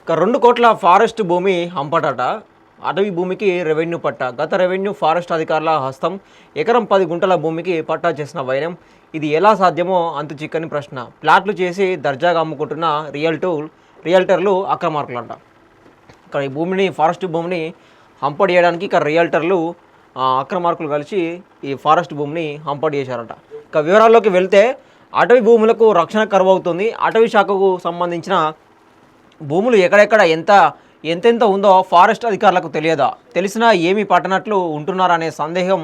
ఇక 2 కోట్ల ఫారెస్ట్ భూమి హంపటట. అటవీ భూమికి రెవెన్యూ పట్టా. గత రెవెన్యూ ఫారెస్ట్ అధికారుల హస్తం. ఎకరం 10 గుంటల భూమికి పట్టా చేసిన వైనం. ఇది ఎలా సాధ్యమో అంతు చిక్కని ప్రశ్న. ప్లాట్లు చేసి దర్జాగా అమ్ముకుంటున్న రియల్టర్లు అక్రమార్కులంట. ఇక్కడ ఈ భూమిని ఫారెస్ట్ భూమిని హంపడి చేయడానికి ఇక్కడ రియల్టర్లు అక్రమార్కులు కలిసి ఈ ఫారెస్ట్ భూమిని హంపడి చేశారట. ఇక వివరాల్లోకి వెళ్తే అటవీ భూములకు రక్షణ కరువవుతుంది. అటవీ శాఖకు సంబంధించిన భూములు ఎక్కడెక్కడ ఎంతెంత ఉందో ఫారెస్ట్ అధికారులకు తెలియదా, తెలిసినా ఏమీ పట్టనట్లు ఉంటున్నారనే సందేహం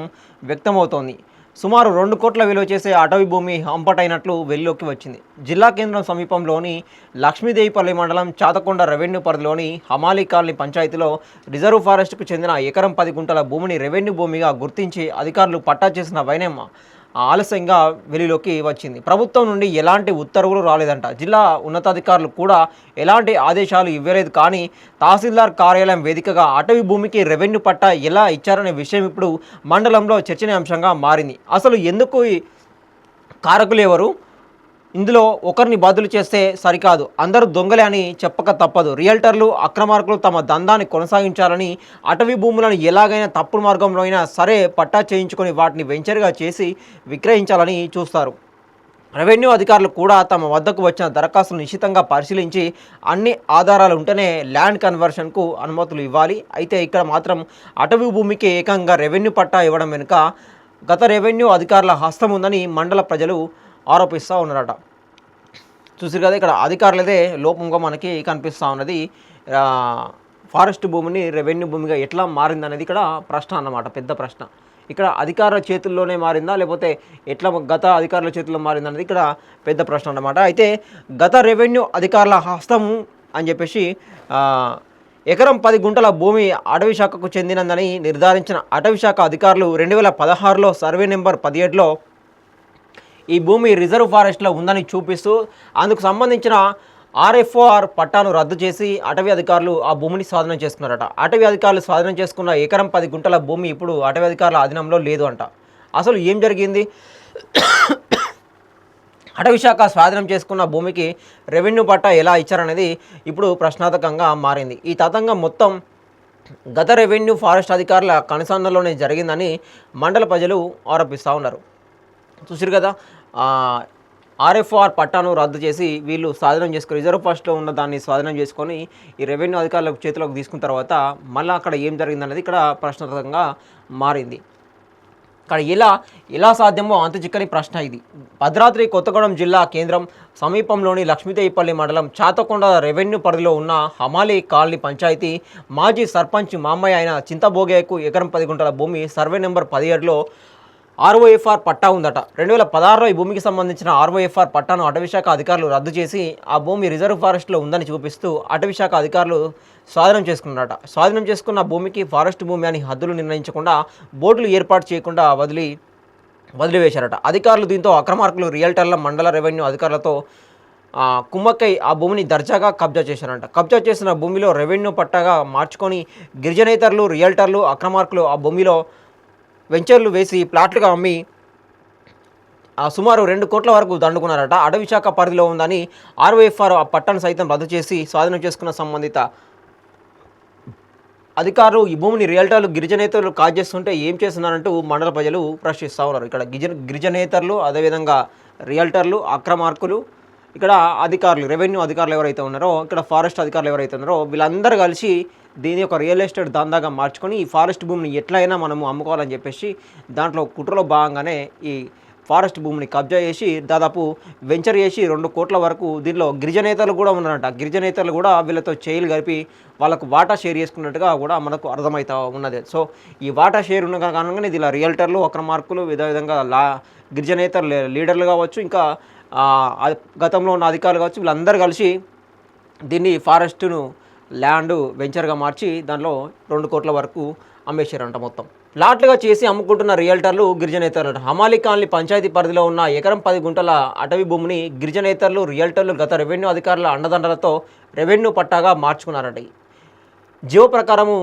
వ్యక్తమవుతోంది. సుమారు 2 కోట్ల విలువ చేసే అటవీ భూమి హంపటైనట్లు వెలుగులోకి వచ్చింది. జిల్లా కేంద్రం సమీపంలోని లక్ష్మీదేవిపల్లి మండలం చాతకొండ రెవెన్యూ పరిధిలోని హమాలీ కాలనీ పంచాయతీలో రిజర్వ్ ఫారెస్ట్కు చెందిన ఎకరం 10 గుంటల భూమిని రెవెన్యూ భూమిగా గుర్తించి అధికారులు పట్టా చేసిన వైనం ఆలస్యంగా వెలుగులోకి వచ్చింది. ప్రభుత్వం నుండి ఎలాంటి ఉత్తర్వులు రాలేదంట. జిల్లా ఉన్నతాధికారులు కూడా ఎలాంటి ఆదేశాలు ఇవ్వలేదు. కానీ తహసీల్దార్ కార్యాలయం వేదికగా అటవీ భూమికి రెవెన్యూ పట్టా ఎలా ఇచ్చారనే విషయం ఇప్పుడు మండలంలో చర్చనీయాంశంగా మారింది. అసలు ఎందుకు ఈ కారకులు ఎవరు? ఇందులో ఒకరిని బదులు చేస్తే సరికాదు, అందరూ దొంగలే అని చెప్పక తప్పదు. రియల్టర్లు అక్రమార్కులు తమ దందాన్ని కొనసాగించాలని, అటవీ భూములను ఎలాగైనా తప్పుడు మార్గంలో అయినా సరే పట్టా చేయించుకొని వాటిని వెంచర్గా చేసి విక్రయించాలని చూస్తారు. రెవెన్యూ అధికారులు కూడా తమ వద్దకు వచ్చిన దరఖాస్తులు నిశితంగా పరిశీలించి అన్ని ఆధారాలు ఉంటేనే ల్యాండ్ కన్వర్షన్కు అనుమతులు ఇవ్వాలి. అయితే ఇక్కడ మాత్రం అటవీ భూమికి ఏకంగా రెవెన్యూ పట్టా ఇవ్వడం వెనుక గత రెవెన్యూ అధికారుల హస్తం ఉందని మండల ప్రజలు ఆరోపిస్తూ ఉన్నారట. చూసారు కదా, ఇక్కడ అధికారులదే లోపంగా మనకి కనిపిస్తూ ఉన్నది. ఫారెస్ట్ భూమిని రెవెన్యూ భూమిగా ఎట్లా మారిందనేది ఇక్కడ ప్రశ్న అన్నమాట, పెద్ద ప్రశ్న. ఇక్కడ అధికారుల చేతుల్లోనే మారిందా లేకపోతే ఎట్లా గత అధికారుల చేతుల్లో మారిందనేది ఇక్కడ పెద్ద ప్రశ్న అన్నమాట. అయితే గత రెవెన్యూ అధికారుల హస్తము అని చెప్పేసి ఎకరం 10 గుంటల భూమి అటవీ శాఖకు చెందినదని నిర్ధారించిన అటవీ శాఖ అధికారులు 2016లో సర్వే నెంబర్ 17లో ఈ భూమి రిజర్వ్ ఫారెస్ట్లో ఉందని చూపిస్తూ అందుకు సంబంధించిన ఆర్ఎఫ్ఓఆర్ పట్టాను రద్దు చేసి అటవీ అధికారులు ఆ భూమిని స్వాధీనం చేసుకున్నారట. అటవీ అధికారులు స్వాధీనం చేసుకున్న ఎకరం 10 గుంటల భూమి ఇప్పుడు అటవీ అధికారుల ఆధీనంలో లేదు అంట. అసలు ఏం జరిగింది? అటవీ శాఖ స్వాధీనం చేసుకున్న భూమికి రెవెన్యూ పట్టా ఎలా ఇచ్చారనేది ఇప్పుడు ప్రశ్నార్థకంగా మారింది. ఈ తతంగం మొత్తం గత రెవెన్యూ ఫారెస్ట్ అధికారుల కనుసన్నలోనే జరిగిందని మండల ప్రజలు ఆరోపిస్తూ ఉన్నారు. చూసారు కదా, ఆర్ఎఫ్ఆర్ పట్టాను రద్దు చేసి వీళ్ళు స్వాధీనం చేసుకుని రిజర్వ్ ఫారెస్ట్లో ఉన్న దాన్ని స్వాధీనం చేసుకొని ఈ రెవెన్యూ అధికారులకు చేతిలోకి తీసుకున్న తర్వాత మళ్ళీ అక్కడ ఏం జరిగిందనేది ఇక్కడ ప్రశ్నార్థకంగా మారింది. ఇక్కడ ఎలా సాధ్యమో అంతు చిక్కని ప్రశ్న ఇది. భద్రాద్రి కొత్తగూడెం జిల్లా కేంద్రం సమీపంలోని లక్ష్మీదేవిపల్లి మండలం చాతకొండ రెవెన్యూ పరిధిలో ఉన్న హమాలీ కాలనీ పంచాయతీ మాజీ సర్పంచ్ మామయ్య అయిన చింతబోగేకు ఎకరం 10 గుంటల భూమి సర్వే నెంబర్ 17లో ఆర్ఓఎఫ్ఆర్ పట్టా ఉందట. 2016లో ఈ భూమికి సంబంధించిన ఆర్ఓఎఫ్ఆర్ పట్టాను అటవీశాఖ అధికారులు రద్దు చేసి ఆ భూమి రిజర్వ్ ఫారెస్ట్లో ఉందని చూపిస్తూ అటవీశాఖ అధికారులు స్వాధీనం చేసుకున్నారట. స్వాధీనం చేసుకున్న భూమికి ఫారెస్ట్ భూమి అని హద్దులు నిర్ణయించకుండా బోర్డులు ఏర్పాటు చేయకుండా వదిలివేశారట అధికారులు. దీంతో అక్రమార్కులు రియల్టర్ల మండల రెవెన్యూ అధికారులతో కుమ్మక్కై ఆ భూమిని దర్జాగా కబ్జా చేశారంట. కబ్జా చేసిన భూమిలో రెవెన్యూ పట్టాగా మార్చుకొని గిరిజనేతరులు రియల్టర్లు అక్రమార్కులు ఆ భూమిలో వెంచర్లు వేసి ప్లాట్లుగా అమ్మి సుమారు 2 కోట్ల వరకు దండుకున్నారట. అటవీ శాఖ పరిధిలో ఉందని ఆర్ఓఎఫ్ఆర్ ఆ పట్టాను సైతం రద్దు చేసి స్వాధీనం చేసుకున్న సంబంధిత అధికారులు ఈ భూమిని రియల్టర్లు గిరిజనేతరులు కాజేస్తుంటే ఏం చేస్తున్నారంటూ మండల ప్రజలు ప్రశ్నిస్తూ ఉన్నారు. ఇక్కడ గిరిజనేతరులు, అదేవిధంగా రియల్టర్లు, అక్రమార్కులు, ఇక్కడ అధికారులు, రెవెన్యూ అధికారులు ఎవరైతే ఉన్నారో, ఇక్కడ ఫారెస్ట్ అధికారులు ఎవరైతే ఉన్నారో వీళ్ళందరూ కలిసి దీని ఒక రియల్ ఎస్టేట్ దందాగా మార్చుకొని ఈ ఫారెస్ట్ భూమిని ఎట్లయినా మనము అమ్ముకోవాలని చెప్పేసి దాంట్లో కుట్రలో భాగంగానే ఈ ఫారెస్ట్ భూమిని కబ్జా చేసి దాదాపు వెంచర్ చేసి 2 కోట్ల వరకు దీనిలో గిరిజనేతలు కూడా ఉన్నారంట. గిరిజనేతలు కూడా వీళ్ళతో చేయిలు కలిపి వాళ్ళకు వాటా షేర్ చేసుకున్నట్టుగా కూడా మనకు అర్థమవుతా ఉన్నది. సో ఈ వాటా షేర్ ఉన్న కారణంగానే దీనిలో రియల్టర్లు, అక్రమార్కులు, విధంగా గిరిజనేతలు లీడర్లు కావచ్చు, ఇంకా గతంలో ఉన్న అధికారులు కావచ్చు, వీళ్ళందరూ కలిసి దీన్ని ఫారెస్ట్ను ల్యాండ్ వెంచర్గా మార్చి దానిలో 2 కోట్ల వరకు అమ్మేశారంట. మొత్తం ప్లాట్లుగా చేసి అమ్ముకుంటున్న రియల్టర్లు, గిరిజనేతరులు. హమాలీ కాలనీ పంచాయతీ పరిధిలో ఉన్న ఎకరం 10 గుంటల అటవీ భూమిని గిరిజనేతరులు, రియల్టర్లు గత రెవెన్యూ అధికారుల అండదండలతో రెవెన్యూ పట్టాగా మార్చుకున్నారట. జియో ప్రకారము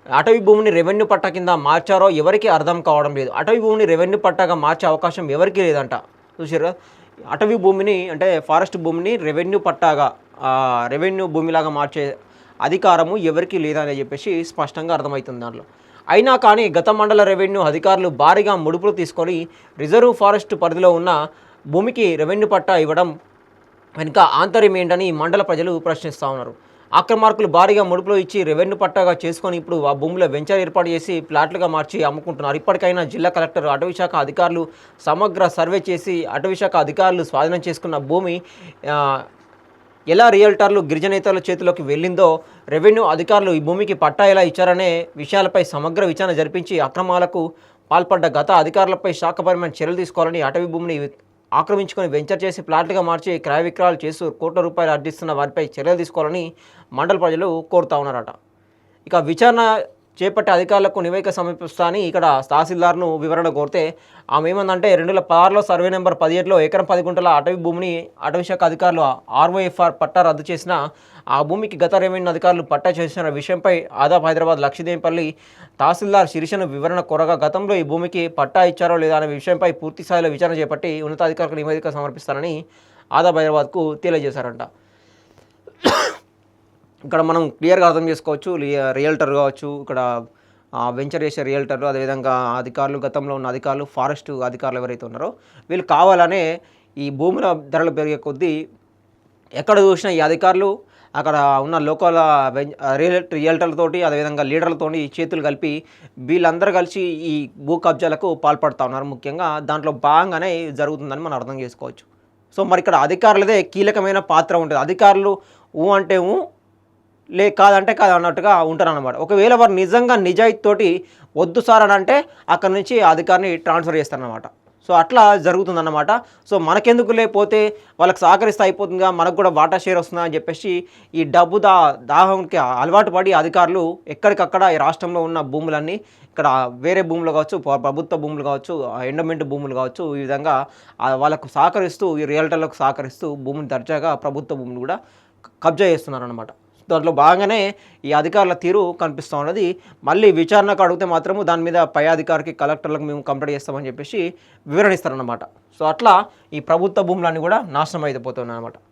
అటవీ భూమిని రెవెన్యూ పట్టా కింద మార్చారో ఎవరికి అర్థం కావడం లేదు. అటవీ భూమిని రెవెన్యూ పట్టాగా మార్చే అవకాశం ఎవరికీ లేదంట. చూసారు, అటవీ భూమిని అంటే ఫారెస్ట్ భూమిని రెవెన్యూ పట్టాగా రెవెన్యూ భూమిలాగా మార్చే అధికారము ఎవరికీ లేదని చెప్పేసి స్పష్టంగా అర్థమవుతుంది దాంట్లో. అయినా కానీ గత మండల రెవెన్యూ అధికారులు భారీగా ముడుపులు తీసుకొని రిజర్వ్ ఫారెస్ట్ పరిధిలో ఉన్న భూమికి రెవెన్యూ పట్టా ఇవ్వడం వెనుక ఆంతర్యం ఏంటని మండల ప్రజలు ప్రశ్నిస్తూ ఉన్నారు. ఆక్రమార్కులు భారీగా ముడుపులు ఇచ్చి రెవెన్యూ పట్టాగా చేసుకొని ఇప్పుడు ఆ భూమిలో వెంచర్ ఏర్పాటు చేసి ప్లాట్లుగా మార్చి అమ్ముకుంటున్నారు. ఇప్పటికైనా జిల్లా కలెక్టర్, అటవీశాఖ అధికారులు సమగ్ర సర్వే చేసి అటవీశాఖ అధికారులు స్వాధీనం చేసుకున్న భూమి ఎలా రియల్టర్లు గిరిజనేతల చేతిలోకి వెళ్ళిందో, రెవెన్యూ అధికారులు ఈ భూమికి పట్టా ఎలా ఇచ్చారనే విషయాలపై సమగ్ర విచారణ జరిపించి అక్రమాలకు పాల్పడ్డ గత అధికారులపై శాఖపరమైన చర్యలు తీసుకోవాలని, అటవీ భూమిని ఆక్రమించుకొని వెంచర్ చేసి ప్లాట్లుగా మార్చి క్రయ విక్రయాలు చేస్తూ కోట్ల రూపాయలు ఆర్జిస్తున్న వారిపై చర్యలు తీసుకోవాలని మండల ప్రజలు కోరుతా ఉన్నారట. ఇక విచారణ చేపట్టే అధికారులకు నివేదిక సమర్పిస్తా అని ఇక్కడ తహసీల్దార్ను వివరణ కోరితే ఆమె ఏమందంటే 2016లో సర్వే నెంబర్ 17లో ఎకరం 10 గుంటల అటవీ భూమిని అటవీశాఖ అధికారులు ROFR పట్టా రద్దు చేసిన ఆ భూమికి గత రెవెన్యూ అధికారులు పట్టా చేసిన విషయంపై ఆదాబ్ హైదరాబాద్ లక్షిదేంపల్లి తహసీల్దార్ శిరీషను వివరణ కోరగా గతంలో ఈ భూమికి పట్టా ఇచ్చారో లేదా అనే విషయంపై పూర్తి స్థాయిలో విచారణ చేపట్టి ఉన్నతాధికారులకు నివేదిక సమర్పిస్తారని ఆదాబ్ హైదరాబాద్కు తెలియజేశారంట. ఇక్కడ మనం క్లియర్గా అర్థం చేసుకోవచ్చు, రియల్టర్ కావచ్చు, ఇక్కడ వెంచర్ చేసే రియల్టర్లు, అదేవిధంగా అధికారులు, గతంలో ఉన్న అధికారులు, ఫారెస్ట్ అధికారులు ఎవరైతే ఉన్నారో వీళ్ళు కావాలనే ఈ భూముల ధరలు పెరిగే కొద్దీ ఎక్కడ చూసినా ఈ అధికారులు అక్కడ ఉన్న లోకల్ రియల్టర్లతోటి, అదేవిధంగా లీడర్లతోటి చేతులు కలిపి వీళ్ళందరూ కలిసి ఈ భూ కబ్జాలకు పాల్పడుతూ ఉన్నారు. ముఖ్యంగా దాంట్లో భాగంగానే జరుగుతుందని మనం అర్థం చేసుకోవచ్చు. సో మరి ఇక్కడ అధికారులదే కీలకమైన పాత్ర ఉంటుంది. అధికారులు అంటే కాదంటే కాదు అన్నట్టుగా ఉంటారు అన్నమాట. ఒకవేళ వారు నిజంగా నిజాయితీతోటి వద్దు సార్ అని అంటే అక్కడ నుంచి అధికారిని ట్రాన్స్ఫర్ చేస్తారన్నమాట. సో అట్లా జరుగుతుందన్నమాట. సో మనకెందుకు లేకపోతే వాళ్ళకి సహకరిస్తే అయిపోతుందిగా, మనకు కూడా వాటా షేర్ వస్తుందా అని చెప్పేసి ఈ డబ్బు దాహంకి అలవాటు పడి అధికారులు ఎక్కడికక్కడ ఈ రాష్ట్రంలో ఉన్న భూములన్నీ ఇక్కడ వేరే భూములు కావచ్చు, ప్రభుత్వ భూములు కావచ్చు, ఎండోమెంట్ భూములు కావచ్చు, ఈ విధంగా వాళ్ళకు సహకరిస్తూ, ఈ రియల్టర్లకు సహకరిస్తూ భూమిని దర్జాగా ప్రభుత్వ భూములు కూడా కబ్జా చేస్తున్నారన్నమాట. దాంట్లో భాగంగానే ఈ అధికారుల తీరు కనిపిస్తూ ఉన్నది. మళ్ళీ విచారణకు అడిగితే మాత్రము దాని మీద పై అధికారికి, కలెక్టర్లకు మేము కంప్లైంట్ చేస్తామని చెప్పేసి వివరణ ఇస్తారన్నమాట. సో అట్లా ఈ ప్రభుత్వ భూములన్నీ కూడా నాశనం అయిపోతున్నాయి అన్నమాట.